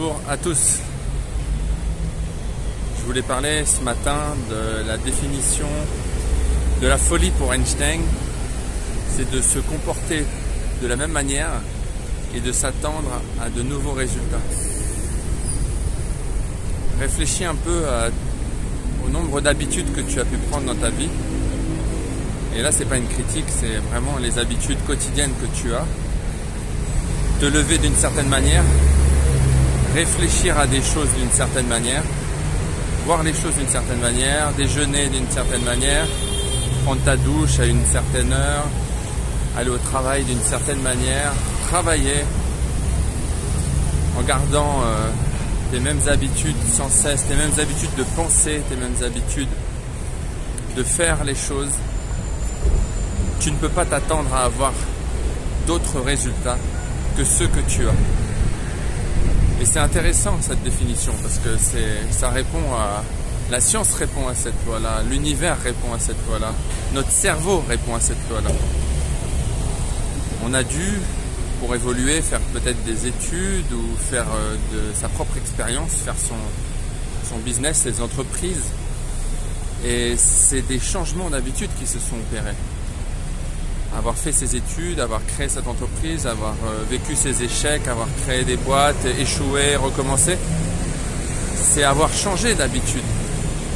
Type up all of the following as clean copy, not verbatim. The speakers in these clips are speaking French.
Bonjour à tous. Je voulais parler ce matin de la définition de la folie pour Einstein. C'est de se comporter de la même manière et de s'attendre à de nouveaux résultats. Réfléchis un peu au nombre d'habitudes que tu as pu prendre dans ta vie. Et là, c'est pas une critique, c'est vraiment les habitudes quotidiennes que tu as. Te lever d'une certaine manière, réfléchir à des choses d'une certaine manière, voir les choses d'une certaine manière, déjeuner d'une certaine manière, prendre ta douche à une certaine heure, aller au travail d'une certaine manière, travailler en gardant tes mêmes habitudes sans cesse, tes mêmes habitudes de penser, tes mêmes habitudes de faire les choses. Tu ne peux pas t'attendre à avoir d'autres résultats que ceux que tu as. Et c'est intéressant cette définition parce que ça répond à... La science répond à cette loi-là, l'univers répond à cette loi-là, notre cerveau répond à cette loi-là. On a dû, pour évoluer, faire peut-être des études ou faire de sa propre expérience, faire son business, ses entreprises. Et c'est des changements d'habitude qui se sont opérés. Avoir fait ses études, avoir créé cette entreprise, avoir vécu ses échecs, avoir créé des boîtes, échoué, recommencer, c'est avoir changé d'habitude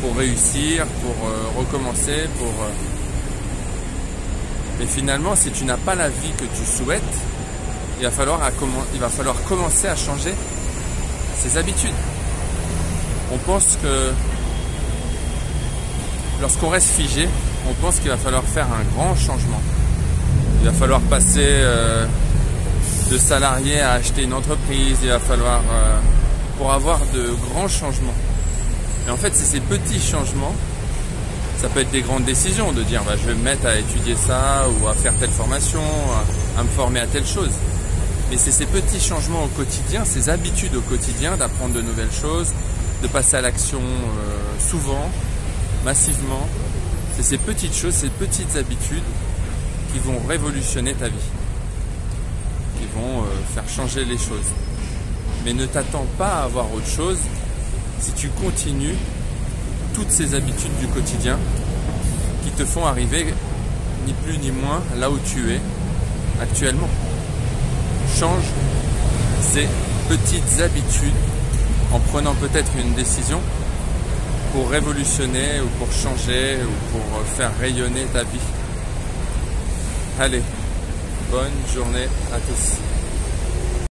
pour réussir, pour recommencer, Mais finalement, si tu n'as pas la vie que tu souhaites, il va falloir commencer à changer ses habitudes. On pense que lorsqu'on reste figé, on pense qu'il va falloir faire un grand changement. Il va falloir passer de salarié à acheter une entreprise, il va falloir pour avoir de grands changements. Et en fait, c'est ces petits changements, ça peut être des grandes décisions de dire je vais me mettre à étudier ça ou à faire telle formation, à me former à telle chose. Mais c'est ces petits changements au quotidien, ces habitudes au quotidien d'apprendre de nouvelles choses, de passer à l'action souvent, massivement. C'est ces petites choses, ces petites habitudes qui vont révolutionner ta vie, qui vont faire changer les choses. Mais ne t'attends pas à avoir autre chose si tu continues toutes ces habitudes du quotidien qui te font arriver ni plus ni moins là où tu es actuellement. Change ces petites habitudes en prenant peut-être une décision pour révolutionner ou pour changer ou pour faire rayonner ta vie. Allez, bonne journée à tous.